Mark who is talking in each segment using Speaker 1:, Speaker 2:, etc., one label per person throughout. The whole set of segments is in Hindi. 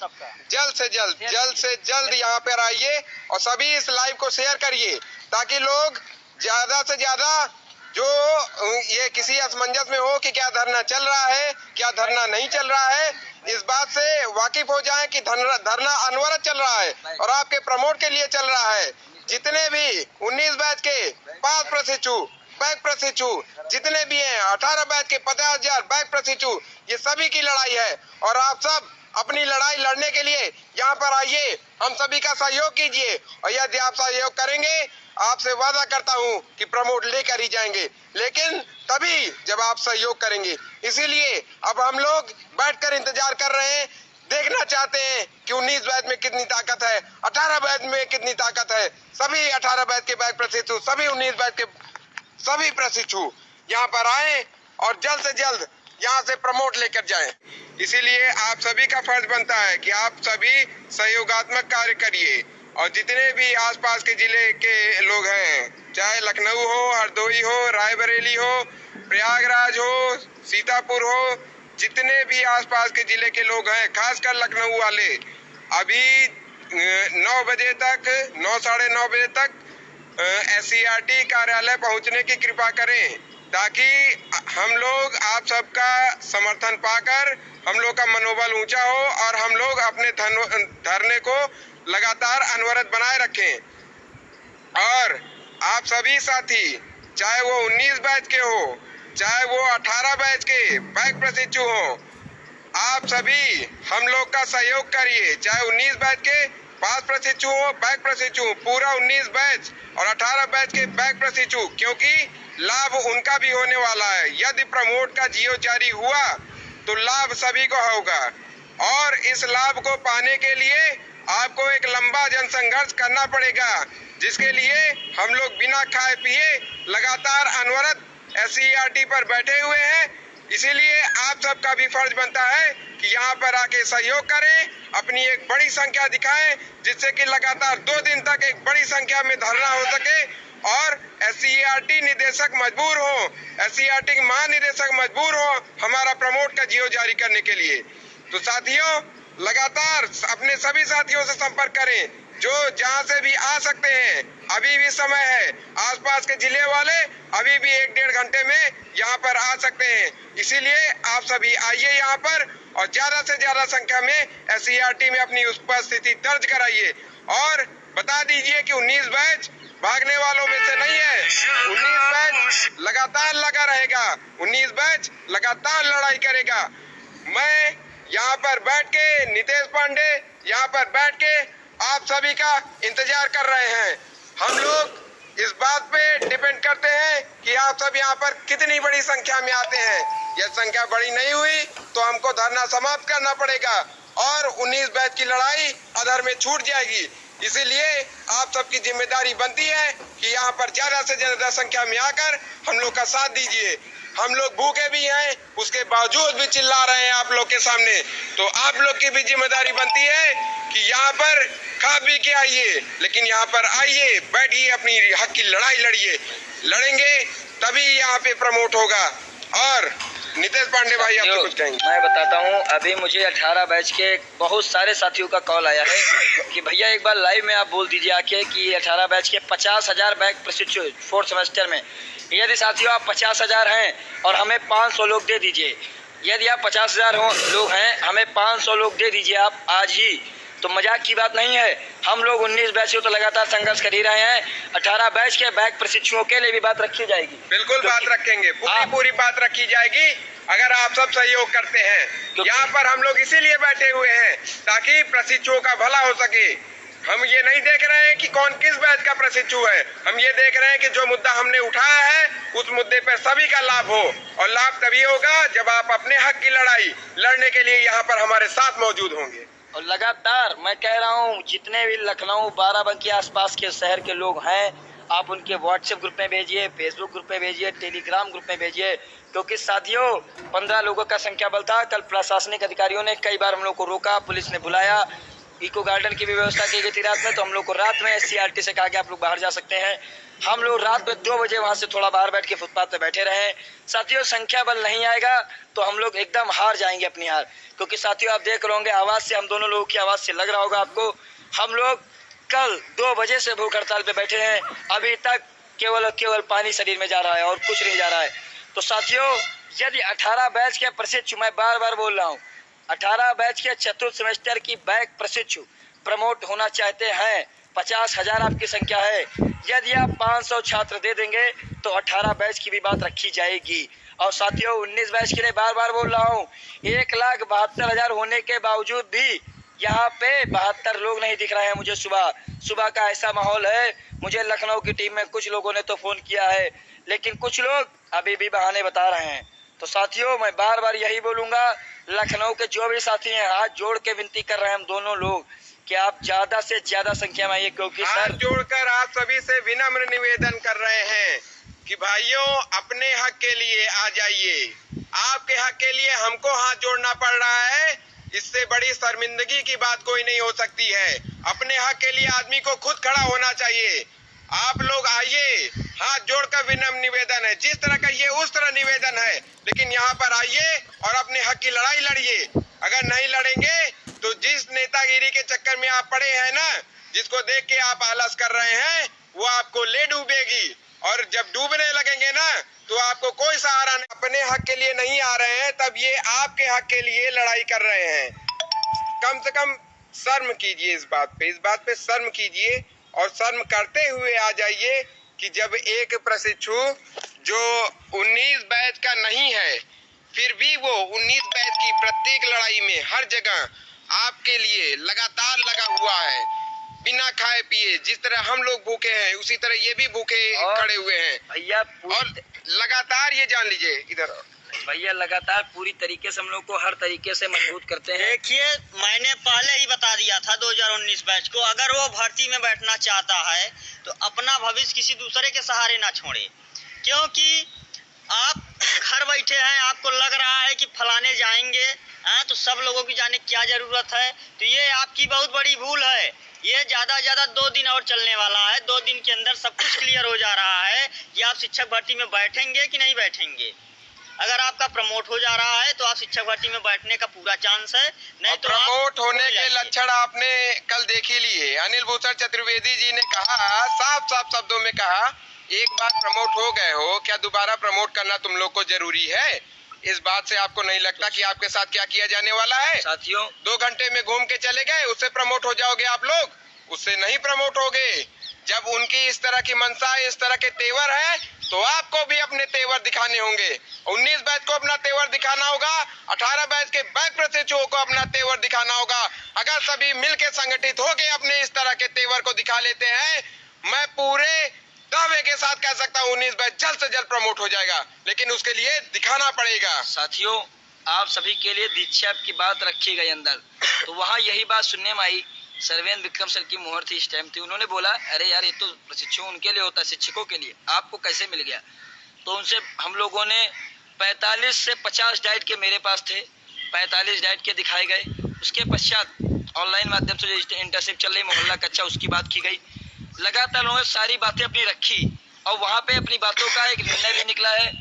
Speaker 1: जल्द से जल्द यहाँ पर आइए और सभी इस लाइव को शेयर करिए ताकि लोग ज्यादा से ज्यादा जो ये किसी असमंजस में हो कि क्या धरना चल रहा है क्या धरना नहीं चल रहा है, इस बात से वाकिफ हो जाएं कि धरना अनवरत चल रहा है और आपके प्रमोट के लिए चल रहा है। जितने भी 19 बैच के 5 प्रशिक्षु बैक प्रशिक्षु जितने भी हैं, 18 बैच के 50,000 बैक प्रशिक्षु, ये सभी की लड़ाई है और आप सब अपनी लड़ाई लड़ने के लिए यहाँ पर आइए, हम सभी का सहयोग कीजिए और यदि आप सहयोग करेंगे आपसे वादा करता हूँ कि प्रमोट लेकर ही जाएंगे, लेकिन तभी जब आप सहयोग करेंगे। इसीलिए अब हम लोग बैठकर इंतजार कर रहे हैं, देखना चाहते हैं कि 19 बैच में कितनी ताकत है, 18 बैच में कितनी ताकत है। सभी 18 बैच के बैच प्रशिक्षु, सभी 19 बैच के सभी प्रशिक्षु यहाँ पर आए और जल्द से जल्द यहाँ से प्रमोट लेकर जाएं। इसीलिए आप सभी का फर्ज बनता है कि आप सभी सहयोगात्मक कार्य करिए और जितने भी आसपास के जिले के लोग हैं, चाहे लखनऊ हो, हरदोई हो, रायबरेली हो, प्रयागराज हो, सीतापुर हो, जितने भी आसपास के जिले के लोग हैं, खासकर लखनऊ वाले, अभी 9 बजे तक 9 साढ़े 9 बजे तक SCERT कार्यालय पहुंचने की कृपा करें ताकि हम लोग आप सबका समर्थन पाकर हम लोग का मनोबल ऊंचा हो और हम लोग अपने धरने को लगातार अनवरत बनाए रखें। और आप सभी साथी, चाहे वो 19 बैच के हो, चाहे वो 18 बैच के बैक प्रशिक्षु हो, आप सभी हम लोग का सहयोग करिए, चाहे 19 बैच के 5 प्रशिक्षु हो, बैक प्रशिक्षु, पूरा 19 बैच और 18 बैच के बैक प्रशिक्षु, क्योंकि लाभ उनका भी होने वाला है। यदि प्रमोट का जियो जारी हुआ तो लाभ सभी को होगा और इस लाभ को पाने के लिए आपको एक लंबा जनसंघर्ष करना पड़ेगा, जिसके लिए हम लोग बिना खाए पिए लगातार अनवरत SCERT पर बैठे हुए हैं। इसीलिए आप सबका भी फर्ज बनता है कि यहाँ पर आके सहयोग करें, अपनी एक बड़ी संख्या दिखाएं, जिससे कि लगातार 2 दिन तक एक बड़ी संख्या में धरना हो सके और SCERT निदेशक मजबूर हो, SCERT के महानिदेशक मजबूर हो हमारा प्रमोट का जियो जारी करने के लिए। तो साथियों, लगातार अपने सभी साथियों से संपर्क करें जो जहां से भी आ सकते हैं, अभी भी समय है। आसपास के जिले वाले अभी भी 1-1.5 घंटे में यहाँ पर आ सकते हैं। इसीलिए आप सभी आइए यहाँ पर और ज्यादा से ज्यादा संख्या में SCERT में अपनी उपस्थिति दर्ज कराइए और बता दीजिए कि 19 बैच भागने वालों में से नहीं है। 19 बैच लगातार लगा रहेगा, 19 बैच लगातार लड़ाई करेगा। मैं यहाँ पर बैठ के, नितेश पांडे यहाँ पर बैठ के आप सभी का इंतजार कर रहे हैं। हम लोग इस बात पे डिपेंड करते हैं कि आप सब यहाँ पर कितनी बड़ी संख्या में आते हैं। यह संख्या बड़ी नहीं हुई तो हमको धरना समाप्त करना पड़ेगा और 19 बैच की लड़ाई अधर में छूट जाएगी। इसीलिए आप सबकी जिम्मेदारी बनती है कि यहाँ पर ज्यादा से ज्यादा संख्या में आकर हम लोग का साथ दीजिए। हम लोग भूखे भी हैं, उसके बावजूद भी चिल्ला रहे हैं आप लोग के सामने, तो आप लोग की भी जिम्मेदारी बनती है कि यहाँ पर खा पी के आइए, लेकिन यहाँ पर आइए, बैठिए, अपनी हक की लड़ाई लड़िए। लड़ेंगे तभी यहाँ पे प्रमोट होगा। और नितेश पांडे भाई आप तो कुछ कहेंगे?
Speaker 2: मैं बताता हूँ, अभी मुझे 18 बैच के बहुत सारे साथियों का कॉल आया है कि भैया एक बार लाइव में आप बोल दीजिए आके कि 18 बैच के 50,000 बैच प्रशिक्षु 4th सेमेस्टर में, यदि साथियों आप 50,000 हैं और हमें 500 लोग दे दीजिए। यदि आप 50,000 लोग हैं, हमें 500 लोग दे दीजिए आप आज ही, तो मजाक की बात नहीं है। हम लोग 19 बैच तो लगातार संघर्ष कर ही रहे हैं, 18 बैच के बैक प्रशिक्षुओं के लिए भी बात रखी जाएगी।
Speaker 1: बिल्कुल बात रखेंगे, पूरी बात रखी जाएगी अगर आप सब सहयोग करते हैं। यहाँ पर हम लोग इसीलिए बैठे हुए हैं ताकि प्रशिक्षुओं का भला हो सके। हम ये नहीं देख रहे हैं कि कौन किस बैच का प्रशिक्षु है, हम ये देख रहे हैं कि जो मुद्दा हमने उठाया है उस मुद्दे पर सभी का लाभ हो, और लाभ तभी होगा जब आप अपने हक की लड़ाई लड़ने के लिए यहाँ पर हमारे साथ मौजूद होंगे।
Speaker 2: और लगातार मैं कह रहा हूँ, जितने भी लखनऊ, बाराबंकी आसपास के शहर के लोग हैं, आप उनके व्हाट्सएप ग्रुप में भेजिए, फेसबुक ग्रुप में भेजिए, टेलीग्राम ग्रुप में भेजिए, क्योंकि साथियों 15 लोगों का संख्या बल था। कल प्रशासनिक अधिकारियों ने कई बार हम लोग को रोका, पुलिस ने बुलाया, इको गार्डन की भी व्यवस्था की गई थी रात में, तो हम लोग को रात में SCRT से कहा कि आप लोग बाहर जा सकते हैं। हम लोग रात में 2 बजे वहां से थोड़ा बाहर बैठ के फुटपाथ पे बैठे रहे। साथियों, संख्या बल नहीं आएगा तो हम लोग एकदम हार जाएंगे अपनी हार, क्योंकि साथियों आप देख रहे आवाज से, हम दोनों लोगों की आवाज से लग रहा होगा आपको, हम लोग कल 2 बजे से भूख हड़ताल पे बैठे हैं। अभी तक केवल पानी शरीर में जा रहा है और कुछ नहीं जा रहा है। तो साथियों, यदि 18 बैच के प्रशिक्षु, मैं बार बार बोल रहा हूँ, 18 बैच के चतुर्थ सेमेस्टर की बैक प्रशिक्षु प्रमोट होना चाहते हैं, 50,000 आपकी संख्या है। यदि आप 500 छात्र दे देंगे तो 18 बैच की भी बात रखी जाएगी। और साथियों, 19 बैच के लिए बार बार बोल रहा हूँ, 1,72,000 होने के बावजूद भी यहाँ पे 72 लोग नहीं दिख रहे हैं मुझे। सुबह का ऐसा माहौल है। मुझे लखनऊ की टीम में कुछ लोगों ने तो फोन किया है, लेकिन कुछ लोग अभी भी बहाने बता रहे हैं। तो साथियों, मैं बार बार यही बोलूंगा, लखनऊ के जो भी साथी हैं, हाथ जोड़ के विनती कर रहे हैं हम दोनों लोग कि आप ज्यादा से ज्यादा संख्या में आइए, क्योंकि
Speaker 1: हाथ जोड़कर आप सभी से विनम्र निवेदन कर रहे हैं कि भाइयों, अपने हक के लिए आ जाइए। आपके हक के लिए हमको हाथ जोड़ना पड़ रहा है, इससे बड़ी शर्मिंदगी की बात कोई नहीं हो सकती है। अपने हक के लिए आदमी को खुद खड़ा होना चाहिए। आप लोग आइए, हाथ जोड़कर विनम्र निवेदन है। जिस तरह का ये उस तरह निवेदन है, लेकिन यहाँ पर आइए और अपने हक की लड़ाई लड़िए। अगर नहीं लड़ेंगे तो जिस नेतागिरी के चक्कर में आप पड़े हैं ना, जिसको देख के आप आलस कर रहे हैं, वो आपको ले डूबेगी। और जब डूबने लगेंगे ना, तो आपको कोई सहारा नहीं। अपने हक के लिए नहीं आ रहे हैं, तब ये आपके हक के लिए लड़ाई कर रहे हैं। कम से कम शर्म कीजिए इस बात पे शर्म कीजिए, और शर्म करते हुए आ जाइए कि जब एक प्रशिक्षु जो 19 बैच का नहीं है, फिर भी वो 19 बैच की प्रत्येक लड़ाई में हर जगह आपके लिए लगातार लगा हुआ है, बिना खाए पिए। जिस तरह हम लोग भूखे हैं, उसी तरह ये भी भूखे खड़े हुए हैं
Speaker 2: भैया।
Speaker 1: और लगातार, ये जान लीजिए इधर
Speaker 2: भैया, लगातार पूरी तरीके से हम लोग को हर तरीके से मजबूत करते हैं।
Speaker 3: देखिए, मैंने पहले ही बता दिया था 2019 बैच को, अगर वो भर्ती में बैठना चाहता है तो अपना भविष्य किसी दूसरे के सहारे ना छोड़े। क्योंकि आप घर बैठे हैं, आपको लग रहा है कि फलाने जाएंगे, तो सब लोगों की जाने क्या जरूरत है। तो ये आपकी बहुत बड़ी भूल है। ये ज्यादा 2 दिन और चलने वाला है। 2 दिन के अंदर सब कुछ क्लियर हो जा रहा है कि आप शिक्षक भर्ती में बैठेंगे कि नहीं बैठेंगे। अगर आपका प्रमोट हो जा रहा है तो आप शिक्षक भर्ती में बैठने का पूरा चांस है, नहीं तो
Speaker 1: प्रमोट होने के लक्षण आपने कल देख ही लिए। अनिल भूषण चतुर्वेदी जी ने कहा, साफ शब्दों में कहा, एक बार प्रमोट हो गए हो, क्या दोबारा प्रमोट करना तुम लोग को जरूरी है? इस बात से आपको नहीं लगता कि आपके साथ क्या किया जाने वाला है?
Speaker 2: साथियों,
Speaker 1: 2 घंटे में घूम के चले गए, उससे प्रमोट हो जाओगे आप लोग? उससे नहीं प्रमोट होगे। जब उनकी इस तरह की मंशा, इस तरह के तेवर है, तो आपको भी अपने तेवर दिखाने होंगे। 19 बैच को अपना तेवर दिखाना होगा, 18 बैच के बैक प्रशिक्षुओं को अपना तेवर दिखाना होगा। अगर सभी मिलकर संगठित होके अपने इस तरह के तेवर को दिखा लेते हैं, मैं पूरे दावे के साथ कह सकता हूँ 19 बैच जल्द से जल्द प्रमोट हो जाएगा, लेकिन उसके लिए दिखाना पड़ेगा।
Speaker 2: साथियों, आप सभी के लिए दीक्षा की बात रखी गई अंदर, तो वहाँ यही बात सुनने में आई। सर्वेन विक्रम सर की मुहर थी, इस टाइम थी। उन्होंने बोला, अरे यार, ये तो प्रशिक्षु उनके लिए होता है, शिक्षकों के लिए, आपको कैसे मिल गया? तो उनसे हम लोगों ने 45 से 50 डाइट के मेरे पास थे, 45 डाइट के दिखाए गए। उसके पश्चात ऑनलाइन माध्यम से जो इंटर्नशिप चल रही मोहल्ला कच्चा, उसकी बात की गई। लगातार लोगों ने सारी बातें अपनी रखी और वहाँ पे अपनी बातों का एक निर्णय भी निकला है।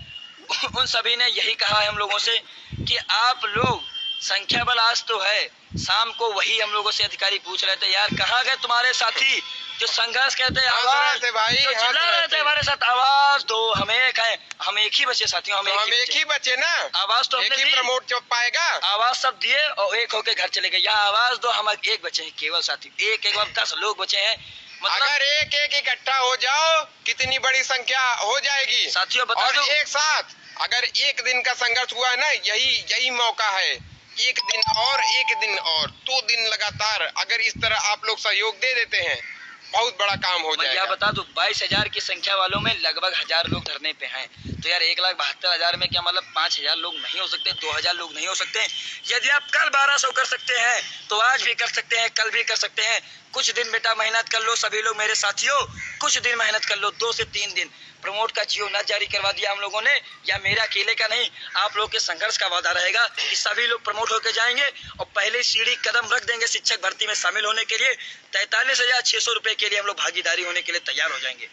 Speaker 2: उन सभी ने यही कहा है हम लोगों से कि आप लोग, संख्या बल आज तो है, शाम को वही हम लोगों से अधिकारी पूछ रहे थे, यार कहाँ गए तुम्हारे साथी जो संघर्ष कहते हैं, आवाज
Speaker 1: भाई,
Speaker 2: जो चिल्ला रहे थे हमारे साथ, आवाज दो, हम एक हैं, हम एक ही बचे साथियों, हम
Speaker 1: एक ही बचे ना।
Speaker 2: आवाज तो हमने दी,
Speaker 1: प्रमोट जब पाएगा,
Speaker 2: आवाज सब दिए और एक होके घर चले गए। यहाँ आवाज दो, हम एक बचे हैं केवल साथी, एक 10 लोग बचे हैं।
Speaker 1: मतलब अगर एक इकट्ठा हो जाओ, कितनी बड़ी संख्या हो जाएगी
Speaker 2: साथियों। बता दो,
Speaker 1: एक साथ अगर एक दिन का संघर्ष हुआ है ना, यही मौका है। एक दिन और 2 दिन लगातार अगर इस तरह आप लोग सहयोग दे देते हैं, बहुत बड़ा काम हो
Speaker 2: मैं क्या
Speaker 1: जाएगा।
Speaker 2: बता दूं, 22,000 की संख्या वालों में लगभग 1,000 लोग धरने पे हैं। तो यार 1,72,000 में क्या मतलब 5,000 लोग नहीं हो सकते, 2,000 लोग नहीं हो सकते? यदि आप कल 1,200 कर सकते हैं तो आज भी कर सकते हैं, कल भी कर सकते हैं। कुछ दिन बेटा मेहनत कर लो सभी लोग मेरे साथियों, कुछ दिन मेहनत कर लो, 2 से 3 दिन। प्रमोट का जियो ना जारी करवा दिया हम लोगों ने, या मेरा अकेले का नहीं, आप लोग के संघर्ष का वादा रहेगा कि सभी लोग प्रमोट होकर जाएंगे और पहले सीढ़ी कदम रख देंगे शिक्षक भर्ती में शामिल होने के लिए। 43,600 रुपए के लिए हम लोग भागीदारी होने के लिए तैयार हो जाएंगे।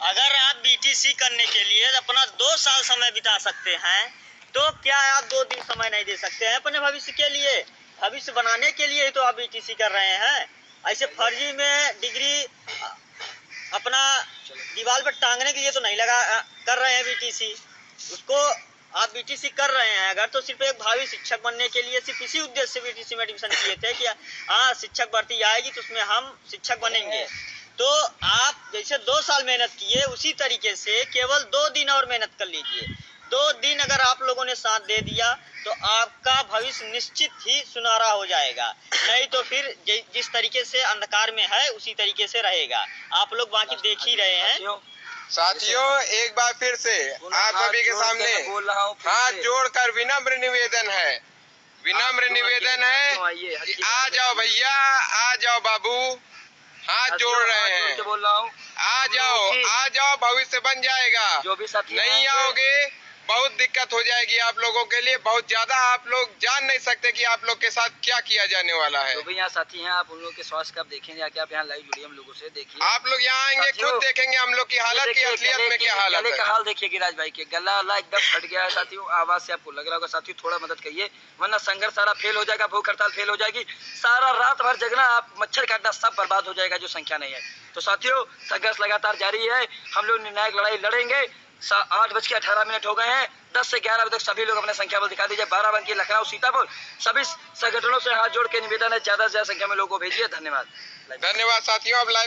Speaker 3: अगर आप बीटीसी करने के लिए अपना 2 साल समय बिता सकते हैं तो क्या आप 2 दिन समय नहीं दे सकते हैं अपने भविष्य के लिए? भविष्य बनाने के लिए ही तो आप बीटीसी कर रहे हैं। ऐसे फर्जी में डिग्री अपना दीवार पर टांगने के लिए तो नहीं कर रहे हैं बीटीसी। उसको आप बीटीसी कर रहे हैं अगर तो सिर्फ एक भावी शिक्षक बनने के लिए, सिर्फ इसी उद्देश्य से बीटीसी में एडमिशन किए थे कि हाँ शिक्षक भर्ती आएगी तो उसमें हम शिक्षक बनेंगे। तो आप जैसे 2 साल मेहनत किए उसी तरीके से केवल 2 दिन और मेहनत कर लीजिए। 2 दिन अगर आप लोगों ने साथ दे दिया तो आपका भविष्य निश्चित ही सुनहरा हो जाएगा, नहीं तो फिर जिस तरीके से अंधकार में है उसी तरीके से रहेगा। आप लोग बाकी देख ही रहे हैं।
Speaker 1: साथियों एक बार फिर से आप सभी के सामने हाथ जोड़कर विनम्र निवेदन है, विनम्र निवेदन है कि आ जाओ भैया, आ जाओ बाबू, हाथ जोड़ रहे हैं,
Speaker 2: बोल रहा हूँ,
Speaker 1: आ जाओ, भविष्य बन जाएगा।
Speaker 2: जो भी साथी
Speaker 1: नहीं आओगे बहुत दिक्कत हो जाएगी आप लोगों के लिए, बहुत ज्यादा। आप लोग जान नहीं सकते कि आप लोग के साथ क्या किया जाने वाला है।
Speaker 2: जो भी यहाँ साथी हैं आप उन लोगों के स्वास्थ्य का देखेंगे, आके आप यहाँ लाइव जुड़िए हम लोगों से, देखिए
Speaker 1: आप लोग यहाँ आएंगे खुद देखेंगे हम लोग की हालत की असलियत में क्या हालत
Speaker 2: गले
Speaker 1: है।
Speaker 2: का हाल देखिए गिराज भाई के, गला एकदम फट गया है साथियों। आवाज से आपको लग रहा होगा साथियों, थोड़ा मदद करिए वरना संघर्ष सारा फेल हो जाएगा, भूख हड़ताल फेल हो जाएगी, सारा रात भर जगना, आप मच्छर काटना सब बर्बाद हो जाएगा जो संख्या नहीं है। तो साथियों संघर्ष लगातार जारी है, हम लोग निर्णायक लड़ाई लड़ेंगे। 8:18 हो गए हैं, 10 से 11 बजे तक सभी लोग अपने संख्या बल दिखा दीजिए। बाराबंकी, लखनऊ, सीतापुर, सभी संगठनों से हाथ जोड़ के निवेदन है ज्यादा से ज्यादा संख्या में लोगों को भेजिए। धन्यवाद।
Speaker 1: धन्यवाद साथियों। अब लाइव